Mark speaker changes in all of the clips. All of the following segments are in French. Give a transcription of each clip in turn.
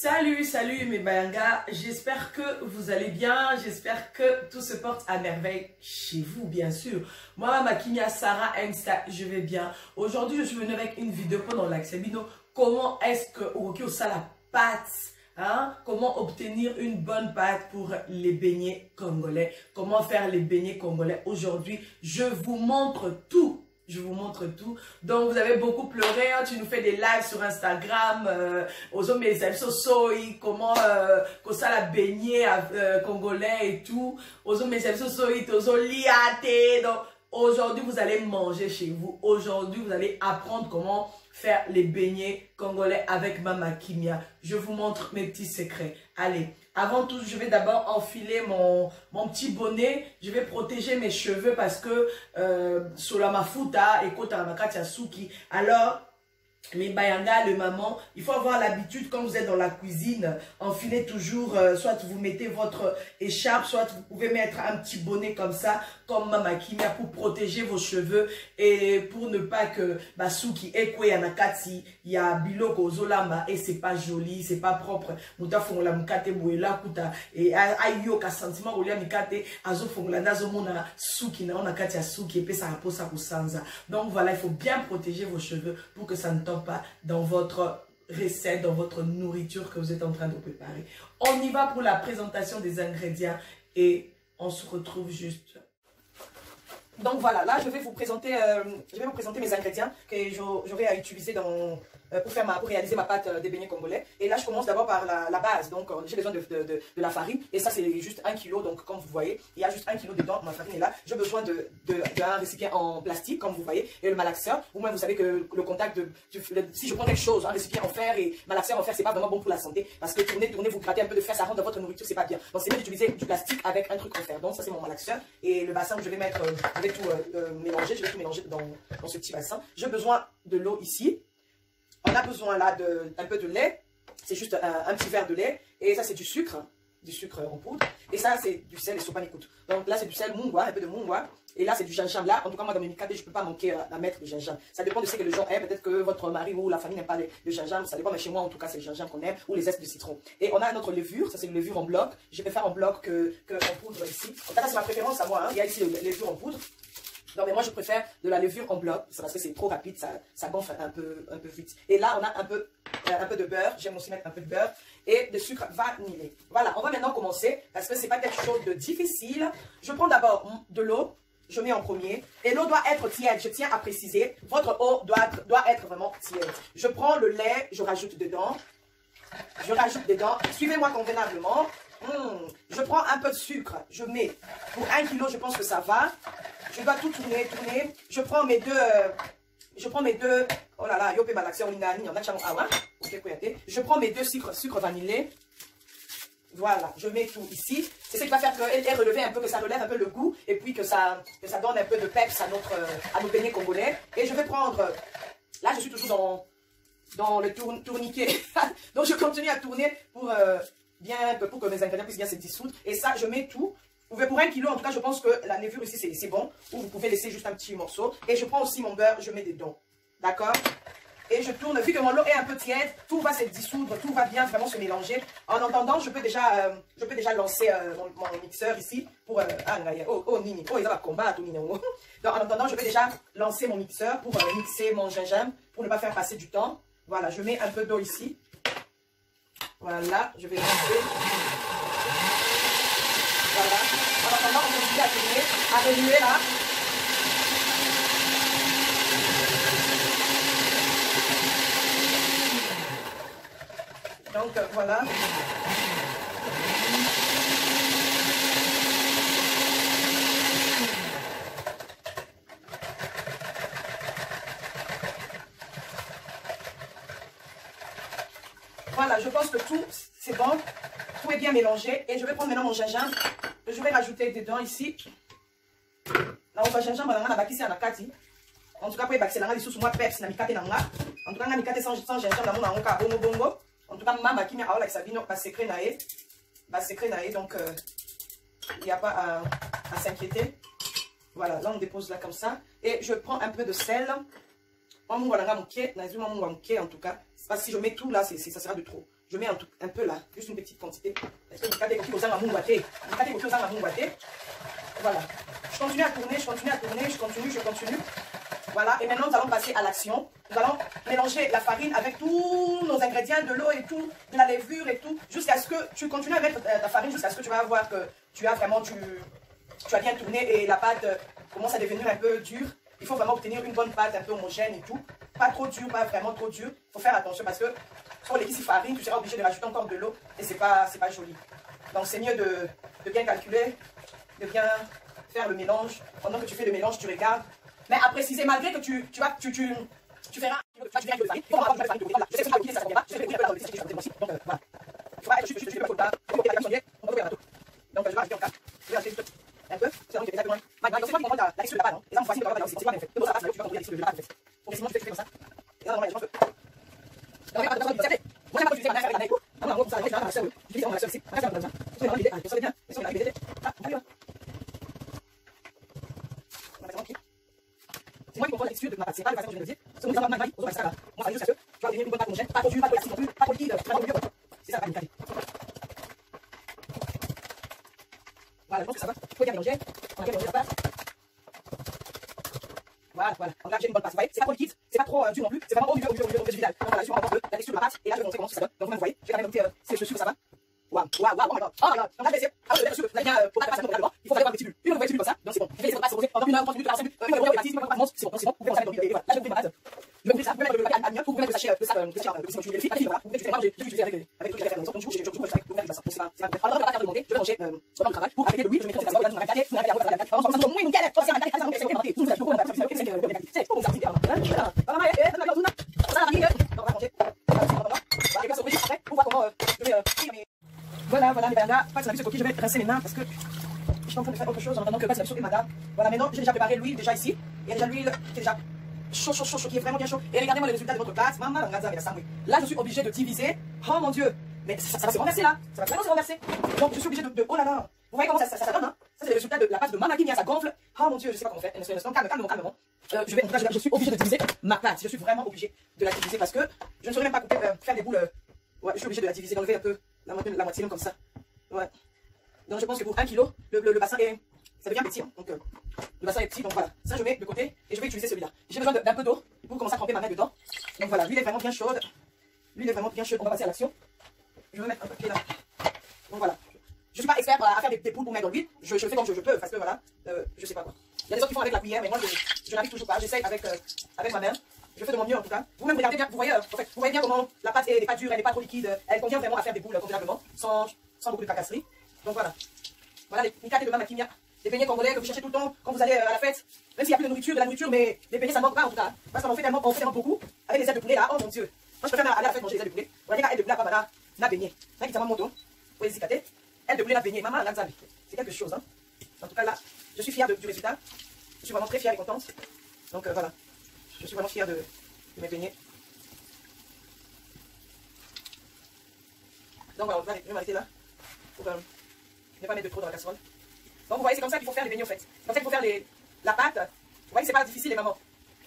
Speaker 1: Salut, salut mes bayangas, j'espère que vous allez bien, j'espère que tout se porte à merveille chez vous bien sûr. Moi, Makimia Sarah Insta, je vais bien. Aujourd'hui, je suis venue avec une vidéo pendant l'Axabino. Comment est-ce que Oroki ça la pâte, hein? Comment obtenir une bonne pâte pour les beignets congolais? Comment faire les beignets congolais? Aujourd'hui, je vous montre tout. Je vous montre tout. Donc, vous avez beaucoup pleuré. Hein? Tu nous fais des lives sur Instagram. Aux hommes, comment ça la beignet congolais et tout. Aux hommes, donc, aujourd'hui, vous allez manger chez vous. Aujourd'hui, vous allez apprendre comment faire les beignets congolais avec Mama Kimia. Je vous montre mes petits secrets. Allez, avant tout, je vais d'abord enfiler mon petit bonnet. Je vais protéger mes cheveux parce que sur la mafuta et kota makati suki. Alors, les bayanga, le maman, il faut avoir l'habitude quand vous êtes dans la cuisine, enfilez toujours, soit vous mettez votre écharpe, soit vous pouvez mettre un petit bonnet comme ça, comme Mama Kimia, pour protéger vos cheveux et pour ne pas que basuki ekwe yanakati ya biloko zolamba et c'est pas joli, c'est pas propre. Muta fongola mukate buela kuta et ayo ka sentiment olia mikate azo fongola nazo mona suki na onakati ya suki et puis ça raposa kusanza. Donc voilà, il faut bien protéger vos cheveux pour que ça ne tombe pas dans votre recette, dans votre nourriture que vous êtes en train de préparer. On y va pour la présentation des ingrédients et on se retrouve juste. Donc voilà, là je vais vous présenter mes ingrédients que j'aurai à utiliser pour réaliser ma pâte de beignets congolais. Et là je commence d'abord par la base. Donc j'ai besoin de la farine et ça c'est juste 1 kg. Donc comme vous voyez, il y a juste 1 kg dedans. Ma farine est là. J'ai besoin d'un récipient en plastique comme vous voyez et le malaxeur. Ou même vous savez que le contact si je prends quelque chose, un récipient en fer et malaxeur en fer, c'est pas vraiment bon pour la santé parce que tourner, vous grattez un peu de fer, ça rentre dans votre nourriture, c'est pas bien. Donc c'est mieux d'utiliser du plastique avec un truc en fer. Donc ça c'est mon malaxeur et le bassin où je vais mettre, je vais tout mélanger, je vais tout mélanger dans ce petit bassin. J'ai besoin de l'eau ici. On a besoin là d'un peu de lait. C'est juste un petit verre de lait. Et ça c'est du sucre en poudre. Et ça c'est du sel et sopanikout. Donc là c'est du sel mungwa, un peu de mungwa. Et là c'est du gingembre. Là en tout cas moi dans mes mikate je ne peux pas manquer à mettre du gingembre. Ça dépend de ce que les gens aiment. Peut-être que votre mari ou la famille n'aime pas le gingembre. Ça dépend, mais chez moi en tout cas c'est le gingembre qu'on aime. Ou les zestes de citron. Et on a notre levure. Ça c'est une levure en bloc. Je préfère en bloc que en poudre ici. En tout cas c'est ma préférence à moi. Hein. Il y a ici la levure en poudre. Non mais moi je préfère de la levure en bloc, c'est parce que c'est trop rapide, ça gonfle un peu vite. Et là on a un peu de beurre, j'aime aussi mettre un peu de beurre et de sucre vanillé. Voilà, on va maintenant commencer parce que c'est pas quelque chose de difficile. Je prends d'abord de l'eau, je mets en premier et l'eau doit être tiède, je tiens à préciser, votre eau doit être vraiment tiède. Je prends le lait, je rajoute dedans, suivez-moi convenablement. Je prends un peu de sucre, je mets pour 1 kg, je pense que ça va. Je dois tout tourner. Je prends mes deux, oh là là, yopé malaxé, je prends mes deux sucre vanillé. Voilà, je mets tout ici. C'est ce qui va faire qu'elle est relevée un peu, que ça relève un peu le goût et puis que ça donne un peu de peps à nos beignets congolais. Et je vais prendre, là je suis toujours dans le tourniquet. Donc je continue à tourner pour que mes ingrédients puissent bien se dissoudre. Et ça, je mets tout. Vous pouvez pour 1 kg, en tout cas, je pense que la levure ici, c'est bon. Ou vous pouvez laisser juste un petit morceau. Et je prends aussi mon beurre, je mets dedans. D'accord? Et je tourne. Vu que mon eau est un peu tiède, tout va se dissoudre, tout va bien vraiment se mélanger. En attendant, je peux déjà lancer mon mixeur ici pour... Donc en attendant, je vais déjà lancer mon mixeur pour mixer mon gingembre, pour ne pas faire passer du temps. Voilà, je mets un peu d'eau ici. Voilà, je vais lancer. Voilà. En attendant, on continue à tourner, à remuer là. Donc voilà. Voilà, je pense que tout c'est bon. Tout est bien mélangé. Et je vais prendre maintenant mon gingembre. Je vais rajouter dedans ici. Là, on va gingembre dans la bakisi en akati. En tout cas, pour bakisi la sous moi peps na mikate na nga. En tout cas, na mikate sans gingembre na mon angoka bongo bongo. En tout cas, mama qui m'a avec sa bino pas secret naé. Donc il n'y a pas à s'inquiéter. Voilà, là on dépose là comme ça. Et je prends un peu de sel. En tout cas, parce que si je mets tout là, ça sera de trop. Je mets un peu là, juste une petite quantité. Parce que voilà. Je continue à tourner, je continue. Voilà, et maintenant nous allons passer à l'action. Nous allons mélanger la farine avec tous nos ingrédients, de l'eau et tout, de la levure et tout, jusqu'à ce que tu continues à mettre ta farine, jusqu'à ce que tu vas voir que tu as vraiment, tu as bien tourné et la pâte commence à devenir un peu dure. Il faut vraiment obtenir une bonne pâte un peu homogène et tout. Pas trop dur, pas vraiment trop dur. Il faut faire attention parce que sur les farine, tu seras obligé de rajouter encore de l'eau et c'est pas joli. Donc c'est mieux de bien calculer, de bien faire le mélange. Pendant que tu fais le mélange, tu regardes. Mais à préciser, malgré que tu feras tu verras que le farine. Je sais que ça ne conviendra pas. Je sais que le farine aussi. Donc voilà. Il faudra être juste un peu tard. On va rajouter donc je vais rajouter encore. Je vais rajouter un peu. C'est donc exactement. C'est moi qui comprends la texture de la pâte. Les gens facile de regarder aussi. C'est pas bien fait. Donc ça passe, tu vas comprendre la texture de la pâte. Progressivement, je fais comme ça. Et là, normalement, je pense que. Donc, moi, j'ai pas utilisé ma farine. Non, non, ça va être la seule. J'utilise la seule ici. Après, ça va comme ça. C'est vraiment l'idée. Ça va bien. C'est vraiment l'idée. Ah, allez, là. C'est moi qui contrôle la texture de ma pâte. C'est pas la façon dont je vais le dire. C'est moi qui contrôle la pâte. On va faire ça. On va juste à ce que tu vas obtenir une bonne pâte homogène. Pas trop dure, pas trop acide non plus. Pas trop liquide. Pas trop dur. C'est ça la pâte. Voilà, je pense que ça va. Il faut bien mélanger. On a bien mélangé la pâte. Voilà, voilà. Donc là, j'ai une bonne pâte. Vous voyez, c'est pas trop liquide, c'est pas trop dur non plus. C'est vraiment au milieu du final. Donc voilà, je vais encore la texture de ma pâte. Et là, je vais vous montrer comment ça donne. Donc vous voyez, je vais quand même noter si je suis que ça va. Waouh, waouh, waouh, oh my god. Oh my god. Donc là, je vais essayer. Avant de le mettre, vous avez bien, pour pas passer dans le droit, il faut faire un petit bulle. Une nouvelle bulle comme ça. Donc c'est bon. Je vais laisser votre pâte se reposer pendant 1 heure, 30 minutes, 45 minutes. Une heure, 45 minutes, c'est bon. C'est bon. Vous pouvez commencer à mettre dans le et voilà. Là, je vais ouvrir ma pâte. Je vais ouvrir ça. Vous pouvez mettre le papier aluminium, vous pouvez mettre le sachet, que sinon je vérifie. Allez, voilà. Vous pouvez utiliser, moi, j'ai utilisé avec tout ce que j'ai fait dans le donc du coup, je vous avec vous ça. Donc c'est pas. Alors, je vais pas faire demander. Je vais manger pendant le travail pour arrêter de l'huile. Je vais mettre ça dans la carte. Vous avez la carte. On va muy nickel. Parce que la carte, c'est ok. Vous avez beaucoup de carte. C'est pour vous arrêter. Voilà, voilà, les bananes. Pas de la coquille, je vais rincer mes mains parce que je suis en train de faire autre chose en attendant que passe la et madame. Voilà, maintenant j'ai déjà préparé l'huile déjà ici. Il y a déjà l'huile qui est déjà chaud, qui est vraiment bien chaud. Et regardez-moi le résultat de notre pâte. Maman, là, je suis obligée de diviser. Oh mon Dieu, mais ça va se renverser là. Ça va vraiment se renverser. Donc je suis obligée de. Oh là là. Vous voyez comment ça donne, hein? Ça, c'est le résultat de la pâte de Mama Kimia, ça gonfle. Oh mon Dieu, je sais pas comment faire. Calmement. Je suis obligée de diviser ma pâte. Je suis vraiment obligée de la diviser parce que je ne saurais même pas couper, faire des boules. Ouais, je suis obligée de la diviser, d'enlever un peu la moitié comme ça. Ouais. Donc je pense que pour 1 kilo, le bassin ça devient petit. Donc le bassin est petit, donc voilà. Ça je mets de côté et je vais utiliser celui-là. J'ai besoin d'un peu d'eau pour commencer à tremper ma main dedans. Donc voilà, l'huile est vraiment bien chaude. On va passer à l'action. Je vais mettre un papier là. Donc voilà. Je ne suis pas expert à faire des poules pour mettre dans l'huile. Je fais comme je peux parce que voilà, je sais pas quoi. Il y a des autres qui font avec la cuillère, mais moi je n'arrive toujours pas. J'essaye avec ma main. Je fais de mon mieux en tout cas. Vous-même regardez bien, vous voyez bien comment la pâte n'est pas dure, elle n'est pas trop liquide. Elle convient vraiment à faire des boules convenablement, sans beaucoup de tracasserie. Donc voilà. Voilà les mikate de Mama Kimia. Les beignets congolais que vous cherchez tout le temps quand vous allez à la fête. Même s'il n'y a plus de la nourriture, mais les beignets ça ne manque pas en tout cas. Parce qu'on fait tellement beaucoup. Avec les ailes de poulet là, oh mon dieu. Moi je préfère aller à la fête manger les ailes de poulet. Regardez la aile de poulet à la beignet. Là qui t'a mon dos. Vous voyez zikate. Aile de poulet la beignet. Maman Lanzabi. C'est quelque chose hein. En tout cas là, je suis fière du résultat. Je suis vraiment très fière et contente. Donc voilà. Je suis vraiment fière de mes beignets. Donc voilà, je vais m'arrêter là pour ne pas mettre de trop dans la casserole. Donc vous voyez, c'est comme ça qu'il faut faire les beignets en fait. C'est comme ça qu'il faut faire la pâte. Vous voyez, c'est pas difficile les mamans.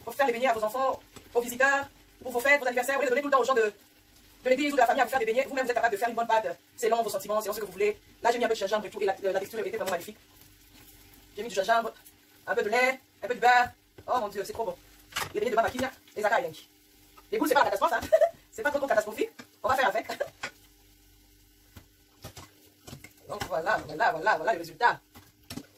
Speaker 1: Il faut faire les beignets à vos enfants, aux visiteurs, pour vos fêtes, vos anniversaires. Vous voulez donner tout le temps aux gens de l'église ou de la famille à vous faire des beignets. Vous-même vous êtes capable de faire une bonne pâte selon vos sentiments, selon ce que vous voulez. Là j'ai mis un peu de gingembre et tout et la texture était vraiment magnifique. J'ai mis du gingembre, un peu de lait, un peu de beurre. Oh mon dieu, c'est trop bon. Les beignets de Mama Kimia, les akayenki. Les boules, c'est pas la catastrophe, hein. C'est pas trop catastrophique. On va faire avec. Donc voilà le résultat.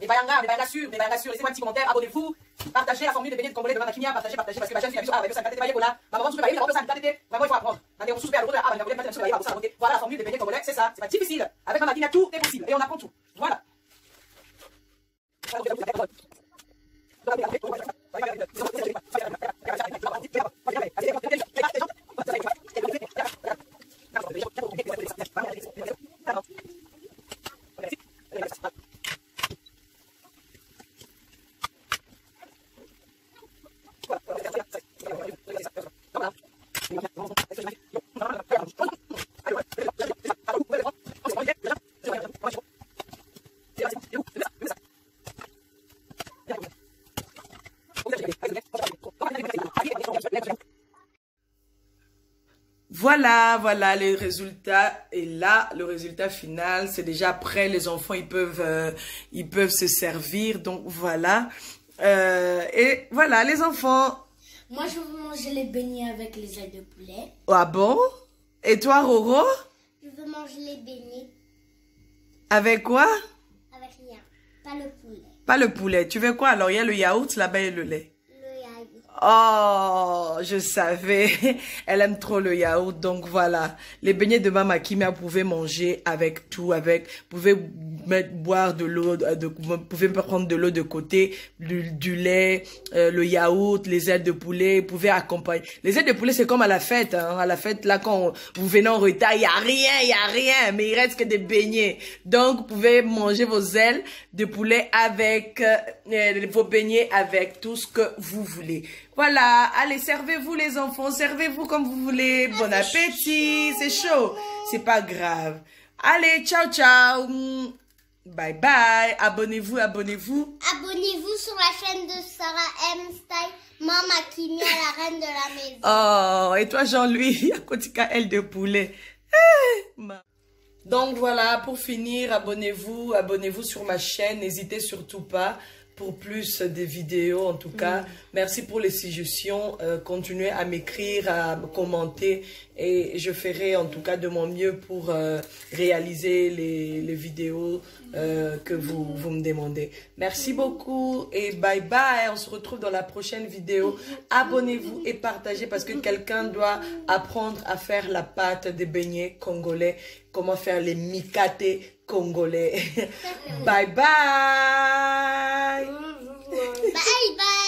Speaker 1: Les bayanga sûrs, laissez-moi un petit commentaire, abonnez-vous, partagez la formule des beignets de Congolais de Mama Kimia, partagez, parce que ma jeune fille a vu ça, elle veut s'inquiéter, voilà. Maman, tu peux pas y aller, vraiment il faut apprendre. Voilà la formule des beignets congolais, c'est ça, c'est pas difficile. Avec Mama Kimia, tout est possible et on apprend tout. Voilà. voilà, voilà, le résultat est là. Le résultat final, c'est déjà prêt. Les enfants, ils peuvent se servir. Donc, voilà. Et voilà, les enfants.
Speaker 2: Moi, je veux manger les beignets avec les ailes de poulet.
Speaker 1: Ah bon? Et toi, Roro?
Speaker 2: Je veux manger les beignets.
Speaker 1: Avec quoi?
Speaker 2: Avec rien. Pas le poulet.
Speaker 1: Pas le poulet. Tu veux quoi? Alors, il y a le yaourt là-bas et le lait.
Speaker 2: Le yaourt.
Speaker 1: Oh, je savais. Elle aime trop le yaourt. Donc, voilà. Les beignets de Mama Kimia, vous pouvez manger avec tout. Vous pouvez boire de l'eau. Vous pouvez prendre de l'eau de côté, du lait, le yaourt, les ailes de poulet. Vous pouvez accompagner. Les ailes de poulet, c'est comme à la fête. Hein. À la fête, là, quand vous venez en retard, il y a rien. Mais il reste que des beignets. Donc, vous pouvez manger vos ailes de poulet avec vos beignets avec tout ce que vous voulez. Voilà, allez, servez-vous les enfants, servez-vous comme vous voulez. Bon appétit, c'est chaud, c'est pas grave. Allez, ciao, ciao. Bye bye, abonnez-vous.
Speaker 2: Abonnez-vous sur la chaîne de Sarah M. Style, Mama Kimia, la reine de la maison.
Speaker 1: Oh, et toi Jean-Louis, à côté aile de poulet. Donc voilà, pour finir, abonnez-vous sur ma chaîne, n'hésitez surtout pas pour plus de vidéos en tout cas. Merci pour les suggestions, continuez à m'écrire, à me commenter et je ferai en tout cas de mon mieux pour réaliser les vidéos que vous me demandez. Merci beaucoup et bye bye, on se retrouve dans la prochaine vidéo. Abonnez-vous et partagez parce que quelqu'un doit apprendre à faire la pâte des beignets congolais, comment faire les mikaté congolais. Bye bye.
Speaker 2: Bye bye.